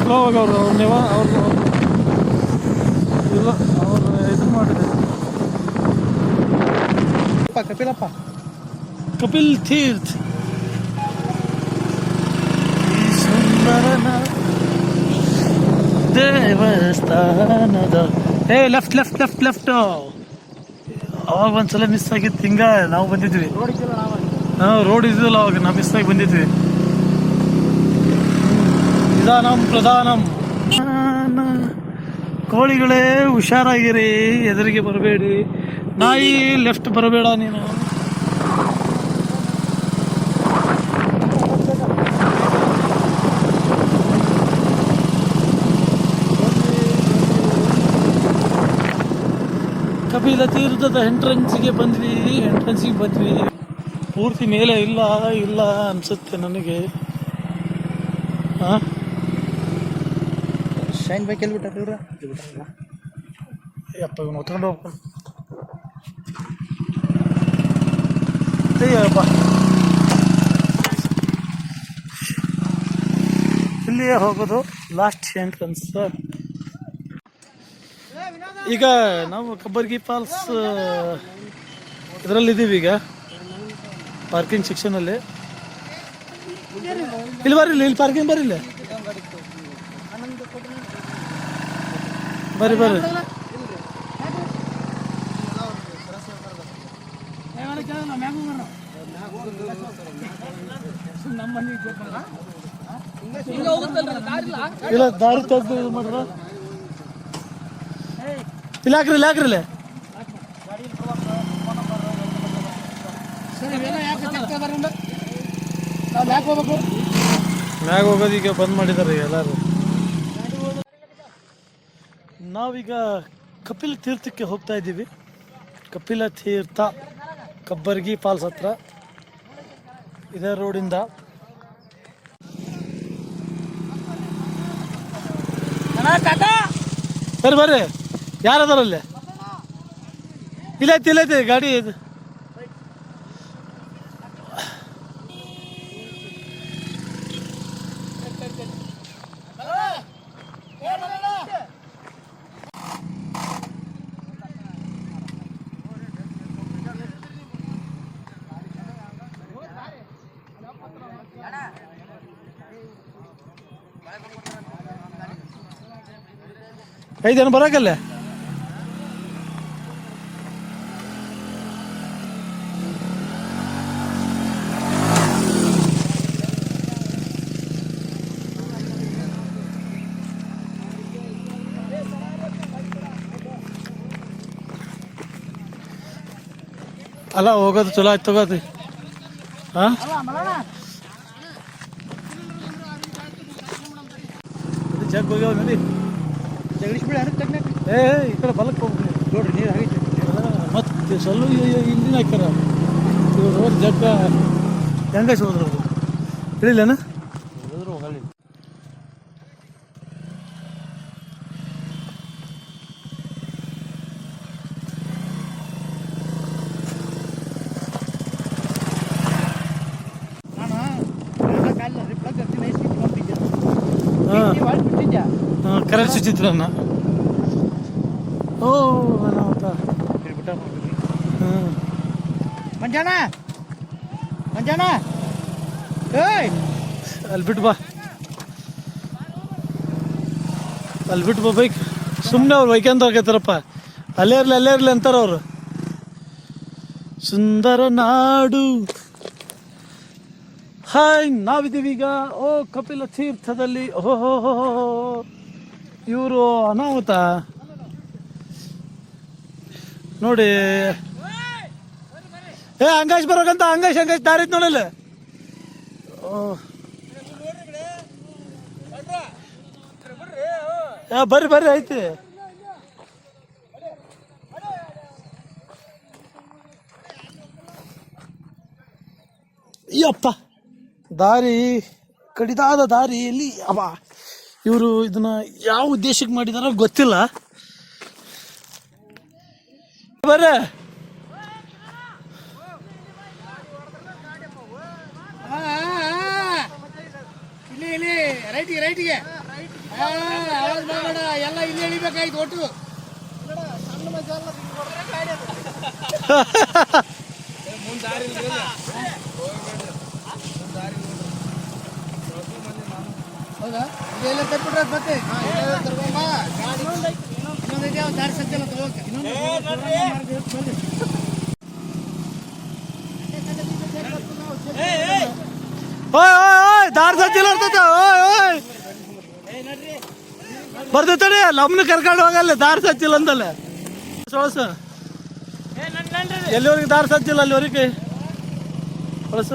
Slow ಆಗಿ ಅವ್ರು ಇಲ್ಲ ಅವ್ರು ಇದು ಮಾಡಿದೆ. ಕಪಿಲಪ್ಪ ಕಪಿಲ್ ತೀರ್ಥ್ ಈ ಸುಂದರನ ದೇವಸ್ಥಾನದ ಲೆಫ್ಟ್ ಲೆಫ್ಟ್ ಲೆಫ್ಟ್ ಲೆಫ್ಟ್. ಅವಾಗ ಒಂದ್ಸಲ ಮಿಸ್ ಆಗಿತ್ತು. ಹಿಂಗ ನಾವು ಬಂದಿದ್ವಿ, ನಾವು ರೋಡ್ ಇದ್ದಿಲ್ಲ ಅವಾಗ, ನಾವು ಮಿಸ್ ಆಗಿ ಬಂದಿದ್ವಿ. ನಿಧಾನಂ ಪ್ರಧಾನಂ. ಕೋಳಿಗಳೇ ಹುಷಾರಾಗಿರಿ, ಎದುರಿಗೆ ಬರಬೇಡಿ. ನಾಯಿ ಲೆಫ್ಟ್ ಬರಬೇಡ ನೀನು. ಕಪಿಲ ತೀರ್ಥದ ಎಂಟ್ರೆನ್ಸಿಗೆ ಬಂದ್ವಿ. ಪೂರ್ತಿ ಮೇಲೆ ಇಲ್ಲ ಅನ್ಸುತ್ತೆ ನನಗೆ. ಶೈನ್ ಬೈಕ್ ಎಲ್ಲಿ ಬಿಟ್ಟಾರ ಯಪ್ಪ, ಇವನು ಹೊತ್ಕೊಂಡು ಹೋಗ್ಕೊಂಡು ಅಯ್ಯಪ್ಪ. ಇಲ್ಲಿಯೇ ಹೋಗೋದು ಲಾಸ್ಟ್ ಎಂಟ್ರೆನ್ಸ್. ಈಗ ನಾವು ಕಬ್ಬರ್ಗಿ ಫಾಲ್ಸ್ ಇದರಲ್ಲಿದ್ದೀವಿ. ಈಗ ಪಾರ್ಕಿಂಗ್ ಸೆಕ್ಷನಲ್ಲಿ. ಇಲ್ಲಿ ಬರ್ರಿ, ಇಲ್ಲಿ ಪಾರ್ಕಿಂಗ್ ಬರ್ರಿ, ಬರ್ರಿ. ಇಲ್ಲ ದಾರಿ ತೆಗ್ದು ಇದು ಮಾಡ್ರ. ಇಲ್ಲ ಹಾಕ್ರಿ. ಮ್ಯಾಗ ಹೋಗೋದು ಈಗ ಬಂದ್ ಮಾಡಿದಾರೆ ಎಲ್ಲಾರು. ನಾವೀಗ ಕಪಿಲ್ ತೀರ್ಥಕ್ಕೆ ಹೋಗ್ತಾ ಇದ್ದೀವಿ. ಕಪಿಲ ತೀರ್ಥ ಕಬ್ಬರ್ಗಿ ಫಾಲ್ಸ್ ಹತ್ರ ಇದೇ ರೋಡಿಂದ. ಬರ್ರಿ, ಯಾರದಾರಲ್ಲಿ? ಇಲ್ಲೈತಿ ಗಾಡಿ ಇದು. ಐದೇನು ಬರೋಕಲ್ಲ. ಅಲ್ಲ ಹೋಗೋದು ಚಲೋ ಆಯ್ತು ತಗೋತಿ. ಜಗ್ ಹೋಗ್ಯಾವ ನದಿ. ಈ ಕಡೆ ಬಲಕ್ಕೆ ಹೋಗ್ರಿ ನೋಡ್ರಿ, ನೀರು ಆಗೈತೆ ಮತ್ತೆ ಸ್ವಲ್ಪ ಹಿಂದಿನ ಹಾಕ್ಯಾರ. ರೋಡ್ ಜಗ್ಗ ಹೆಂಗಾಯ್ತು ಹೋದ್ರು ತಿಳಿಲೇನ? ಹೋಗಲ್ಲ. ಕರೆಕ್ಟ್ ಸುಚಿತ್ರನ. ಓ ಮಂಜಾನ ಅಲ್ಲಿ ಬಿಟ್ಟು ಬಾ ಬೈಕ್. ಸುಮ್ಮನೆ ಅವ್ರು ಬೈಕ್ ಅಂತ ಹೋಗ್ತಾರಪ್ಪ. ಅಲ್ಲೇ ಇರ್ಲಿ ಅಂತಾರ ಅವರು. ಸುಂದರ ನಾಡು. ಹಾಯ್, ನಾವಿದ್ದೀವಿ ಈಗ ಕಪಿಲ ತೀರ್ಥದಲ್ಲಿ. ಓಹೋ, ಇವರು ಅನಾಹುತ ನೋಡಿ. ಅಂಗಾಶ್ ಬರೋಕಂತ ಅಂಗಾಶ್ ದಾರಿ ನೋಡಲ್ಲ. ಬರ್ರಿ ಐತಿ. ಅಯ್ಯಪ್ಪ, ದಾರಿ ಕಡಿದಾದ ದಾರಿಯಲ್ಲಿ ಇವರು ಇದನ್ನ ಯಾವ ಉದ್ದೇಶಕ್ಕೆ ಮಾಡಿದಾರ ಗೊತ್ತಿಲ್ಲ. ಬರ್ರಿ, ರೈಟಿಗೆ ಎಲ್ಲ ಇಲ್ಲಿ ಎಳಿಬೇಕಾಯ್ತು ಒಟ್ಟು ಹೌದಾ ಇದೆಲ್ಲ ತಪ್ಪಿಟ್ರೆ ಮತ್ತೆ ಇನ್ನೊಂದು ದಾರಿ ಸಜ್ಜಲ್ಲ ತಗೋಕೆ ಓಯ್ ದಾರ್ ಸಜ್ಜಿಲ್ಲ ಇರ್ತದ ಓಯ್ ಬರ್ತೈತಡಿ ನಮ್ಮನ್ನ ಕರ್ಕೊಂಡು ಹೋಗಲ್ಲ ದಾರ್ ಸಜ್ಜಿಲ್ಲ ಅಂತಲ್ಲ ಸೊಳಸ ಎಲ್ಲಿವರೆಗೆ ದಾರ್ ಸಜ್ಜಿಲ್ಲ ಅಲ್ಲಿವರೆಗೆ ಹೊಳಸ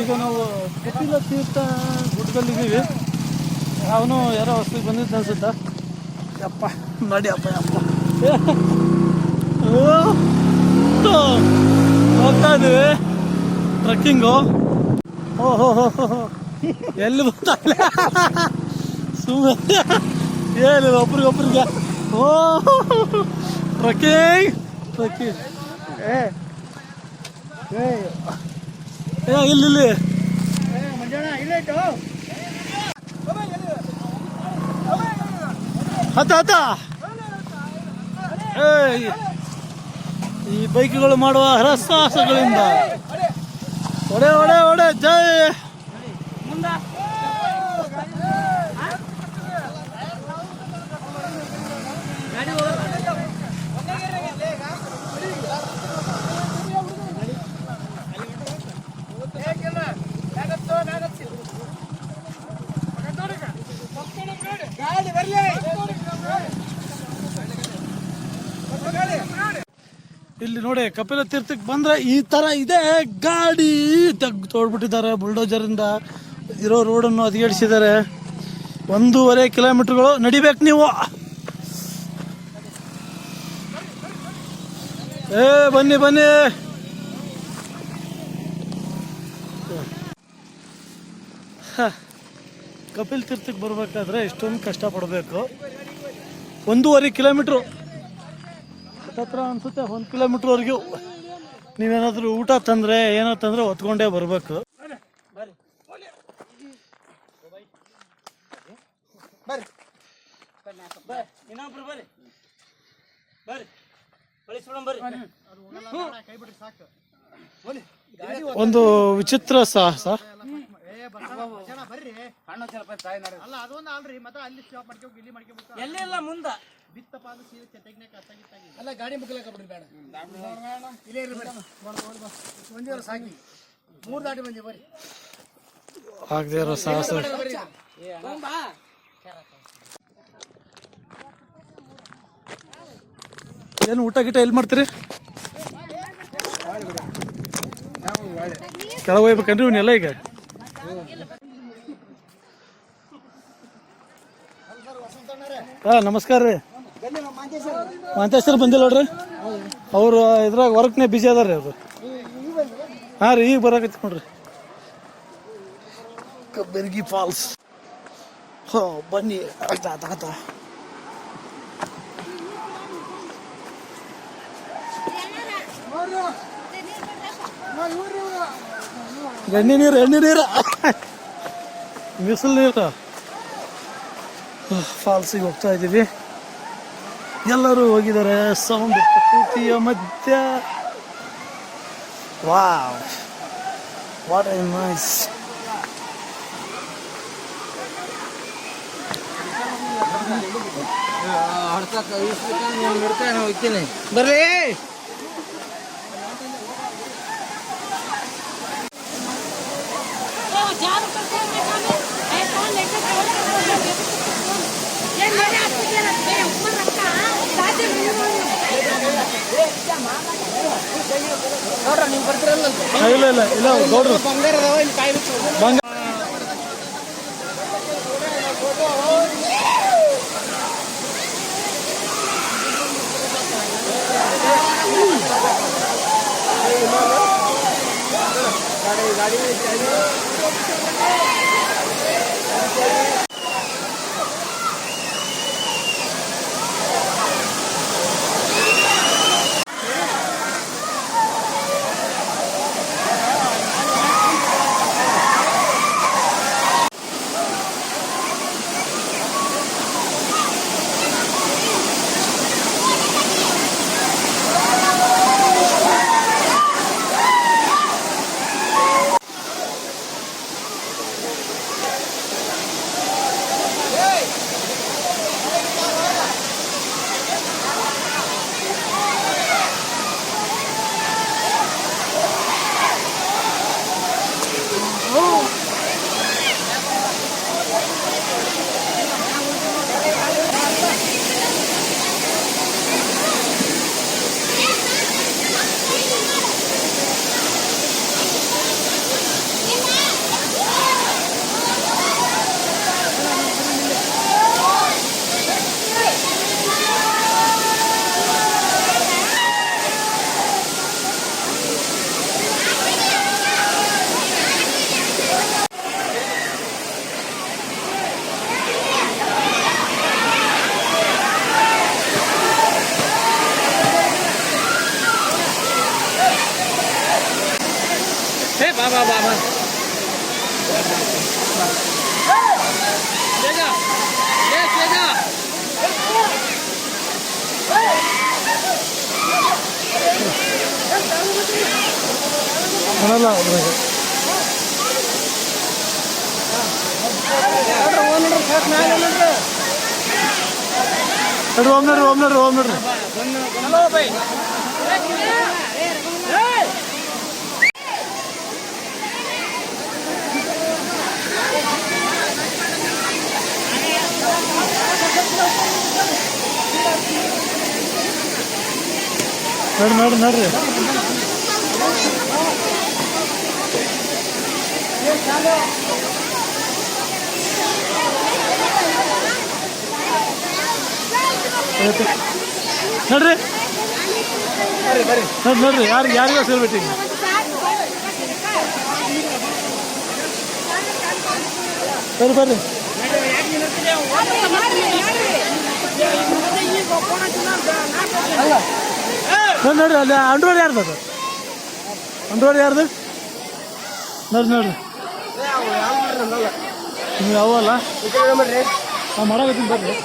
ಈಗ ನಾವು ಕಪಿಲ ತೀರ್ಥ ಗುಡ್ಡದಲ್ಲಿದ್ದೀವಿ ಅವನು ಯಾರೋ ಹೊಸದಾಗಿ ಬಂದಿದ್ದು ಅನ್ಸುತ್ತ ಯಪ್ಪ ನಡಿ ಅಪ್ಪ ಯಪ್ಪ ಹೋಗ್ತಾ ಇದೀವಿ ಟ್ರಕ್ಕಿಂಗು ಓಹೋ ಎಲ್ಲಿ ಬರ್ತಾಗಲ್ಲ ಸುಮ್ಮನೆ ಏನು ಒಬ್ರಿಗೊಬ್ರಿಗೆ ಓ ಟ್ರಕ್ಕಿಂಗ್ ಏ ಇಲ್ಲಿ ಹತ್ತ ಈ ಬೈಕ್ಗಳು ಮಾಡುವ ಹರಸಾಹಸಗಳಿಂದ ಒಡೆ ಜೈ ಇಲ್ಲಿ ನೋಡಿ ಕಪಿಲ ತೀರ್ಥಕ್ಕೆ ಬಂದ್ರೆ ಈ ತರ ಇದೆ ಗಾಡಿ ತೆಗ್ದು ತೋಡ್ಬಿಟ್ಟಿದ್ದಾರೆ ಬುಲ್ಡೋಜರ್ ಇಂದ ಇರೋ ರೋಡನ್ನು ಹದಗೆಡಿಸಿದ್ದಾರೆ 1.5 ಕಿಲೋಮೀಟರ್ಗಳು ನಡಿಬೇಕು ನೀವು ಬನ್ನಿ ಕಪಿಲ್ ತೀರ್ಥಕ್ಕೆ ಬರ್ಬೇಕಾದ್ರೆ ಇಷ್ಟೊಂದು ಕಷ್ಟಪಡಬೇಕು 1.5 ಕಿಲೋಮೀಟ್ರು ಹತ್ರ ಅನ್ಸುತ್ತೆ 1 ಕಿಲೋಮೀಟ್ರ್ವರೆಗೂ ನೀವೇನಾದ್ರೂ ಊಟ ತಂದ್ರೆ ಏನೋ ತಂದ್ರೆ ಹೊತ್ಕೊಂಡೇ ಬರ್ಬೇಕು ಒಂದು ವಿಚಿತ್ರ ಸಾಹಸ ಎಲ್ಲೆಲ್ಲ ಮುಂದ ಅಲ್ಲ ಗಾಡಿ ಮುಗ್ಲಕ್ಕ ಬಿಡ್ರಿ ಬೇಡ ಇಲ್ಲೇ ಇರ್ರಿ ಒಂದೇ ಸಾಕಿ 3 ದಾಟಿ ಬಂದಿ ಬರ್ರಿ ಆಗದೆ ಇರೋ ಸಾಹಸ ಏನು ಊಟ ಗಿಟ ಎಲ್ಲಿ ಮಾಡ್ತೀರಿ ಕೆಳಗೆ ಹೋಗ್ಬೇಕನ್ರಿ ಇವನ್ನೆಲ್ಲ ಈಗ ನಮಸ್ಕಾರ ರೀ ಮಾಂತೇಶ್ವರ ಬಂದಿಲ್ಲ ನೋಡ್ರಿ ಅವ್ರು ಇದ್ರಾಗ ವರ್ಕ್ನೇ ಬಿಜಿ ಅದಾರ್ರಿ ಅವ್ರು ರೀ ಈಗ ಬರಾಕತ್ತಿ ನೋಡ್ರಿ ಕಬ್ಬರ್ಗಿ ಫಾಲ್ಸ್ ಬನ್ನಿ ಎಣ್ಣೆ ನೀರು ಬಿಸಿಲು ನೀರು ಫಾಲ್ಸಿಗೆ ಹೋಗ್ತಾ ಇದ್ದೀವಿ ಎಲ್ಲರೂ ಹೋಗಿದ್ದಾರೆ ಸೌಂಡ್ ಪ್ರಕೃತಿಯ ಮಧ್ಯ ವಾವ್ ವಾಟ್ ಎ ನೈಸ್ ಬರ್ರಿ ಇಲ್ಲ ಗೌಡ್ರು ಬಂಗಾರ ಬರಲ್ಲ ಅದ್ರಾಗ. ಓಮ್ ನೋಡ್ರಿ. ನೋಡ್ರಿ ನೋಡ್ರಿ ಯಾರಿಗೋ ಸೇರ್ಬಿಟ್ಟು ಬರ್ರಿ ನೋಡ್ರಿ ಅಲ್ಲಿ ಅಂಡ್ರೋಡ್ ಯಾರ್ದು ಅದು ನೋಡ್ರಿ ನೀವು ಯಾವಲ್ಲ ನಾವು ಮಾಡಕತ್ತೀನಿ ಬರ್ರಿ.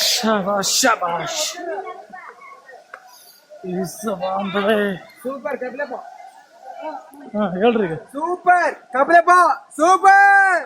ಶಾಬಾಷ್ ಸೂಪರ್ ಕಬ್ಲೆಪ್ಪ. ಹಾಂ ಹೇಳ್ರಿ ಈಗ. Super Kableppa super.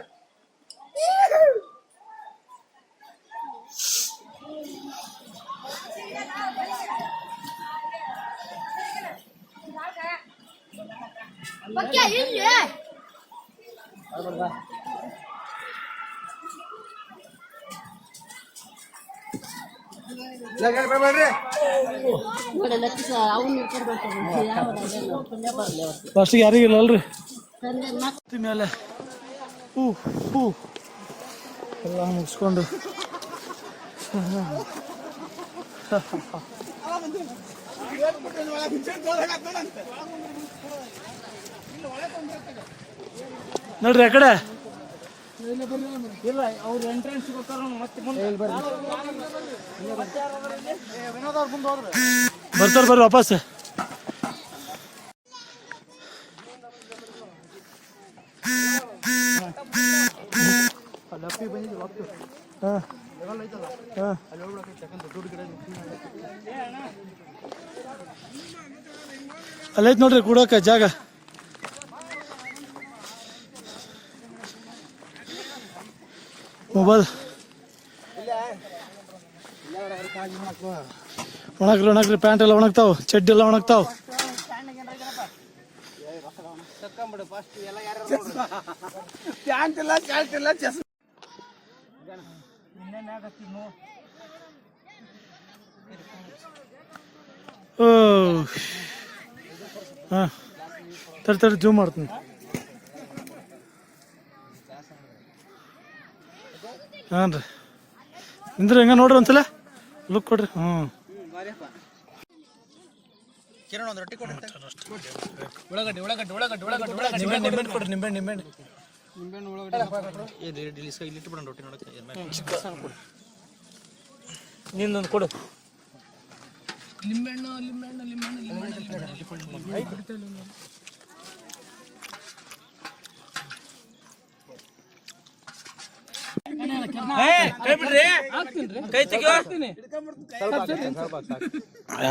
ಫಸ್ಟಿಗೆ ಯಾರಿಗಿಲ್ಲ ಅಲ್ರಿ ಮೇಲೆ ಎಲ್ಲ ಮುಗಿಸ್ಕೊಂಡು ನೋಡ್ರಿ ಆ ಕಡೆ ಇಲ್ಲ ಅವ್ರು ಎಂಟ್ರೆನ್ಸ್ ಗೊತ್ತಾರ ಮತ್ತೆ ಬರ್ತಾರೆ ಬರ್ರಿ ವಾಪಸ್. ಅಲ್ಲೈತ್ ನೋಡ್ರಿ ಕೂಡಕ ಜಾಗ. ಮೊಬೈಲ್ ಒಣಗ್ರಿ ಪ್ಯಾಂಟ್ ಎಲ್ಲ ಒಣಗ್ತಾವ, ಚಡ್ಡಿ ಎಲ್ಲ ಒಣಗ್ತಾವ. ಹಾಂ ತಡಿ ಜೂಮ್ ಮಾಡ್ತೀನಿ. ಹಾಂ ರೀ ಇಂದ್ರೆ ಹೆಂಗ ನೋಡ್ರಿ ಒಂದ್ಸಲ ಲುಕ್ ಕೊಡ್ರಿ. ನಿಂದೊಂದು ಕೊಡು.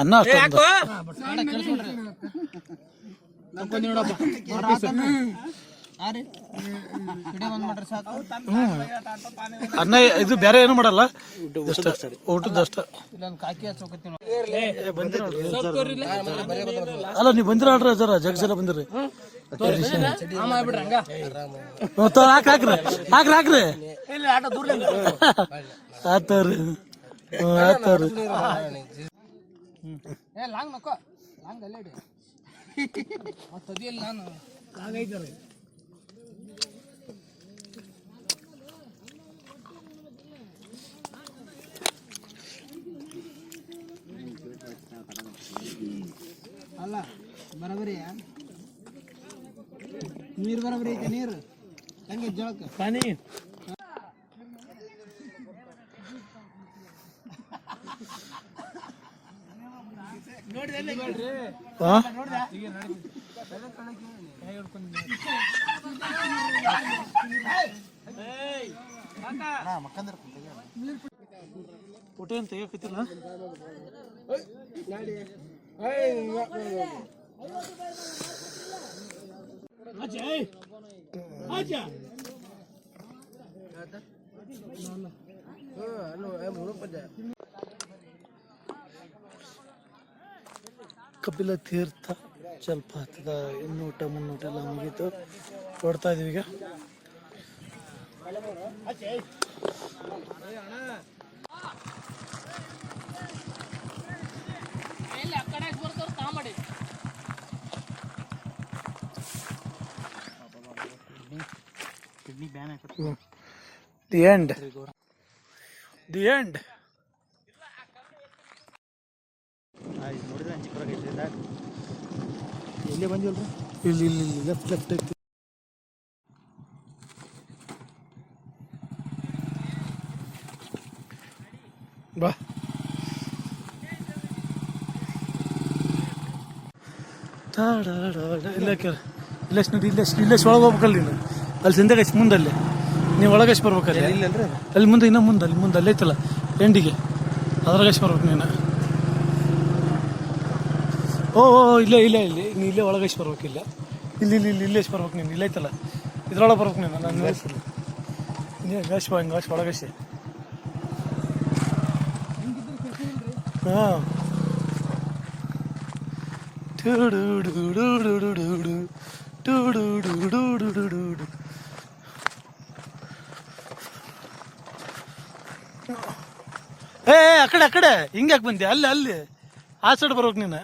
ಅನ್ನ ಅನ್ನ ಇದು ಬೇರೆ ಏನು ಮಾಡಲ್ಲ, ಊಟದಷ್ಟ. ಅಲ್ಲ ನೀವು ಬಂದಿರ ಅಲ್ರಿ ಜರ ಜಗ್ಸಲ ಬಂದಿರಿ. ಹಾಕ್ರಿ ಆತವ್ರಿ ಆತವ್ರಿ. ಅಲ್ಲ ಬರಬರಿ ನೀರು ಬರಬರಿ ಐತೆ. ನೀರು ಹೆಂಗೆ ಜಳಕ ಪಾನಿ ಹಾಂ ಊಟ ಏನು ತೆಗಿಯಕತ್ತಿಲ್ಲ. ಕಪಿಲ ತೀರ್ಥ ಜಲಪಾತದ ಇನ್ನೂಟ ಮುನ್ನೂಟ ಎಲ್ಲ ಮುಗೀತು. ಹೊಡ್ತಾ ಇದೀವಿ ಈಗ. The end. ಎಲ್ಲಿ ಬಂದಿಲ್ರಿ? ಇಲ್ಲಿ ಲೆಫ್ಟ್ ಐತಿ. ಬಾ ಇಲ್ಲ ಇಲ್ಲೆಷ್ಟು ನೋಡಿ, ಇಲ್ಲೆಷ್ಟು ಒಳಗೆ ಹೋಗ್ಬೇಕಲ್ಲ ನೀನು. ಅಲ್ಲಿ ಸಂಧ್ಯಾಗಷ್ಟು ಮುಂದಲ್ಲೇ ನೀವು ಒಳಗಷ್ಟು ಬರ್ಬೇಕಲ್ಲ. ಅಲ್ಲಿ ಮುಂದೆ ಇನ್ನೂ ಮುಂದೆ ಅಲ್ಲೇ ಐತಲ್ಲ ಎಂಡಿಗೆ, ಅದ್ರಾಗಷ್ಟು ಬರ್ಬೇಕು ನೀನು. ಓ ಇಲ್ಲೇ ನೀನು ಇಲ್ಲೇ ಒಳಗಷ್ಟು ಬರ್ಬೇಕಿಲ್ಲ. ಇಲ್ಲೆಷ್ಟು ಬರ್ಬೇಕು ನೀನು. ಇಲ್ಲೇ ಐತಲ್ಲ ಇದ್ರೊಳಗೆ ಬರ್ಬೇಕು ನೀನು. ನಾನು ನೋಡ್ತೀನಿ ಗಾಶ್ ಬಾ, ಹಿಂಗೆ ಗಾಶ್ ಒಳಗಷ್ಟೇ. ಹಾಂ ಏ ಆ ಕಡೆ ಹಿಂಗೆ ಯಾಕೆ ಬಂದೆ? ಅಲ್ಲಿ ಆ ಸೈಡ್ ಬರ್ಬೇಕು ನೀನು.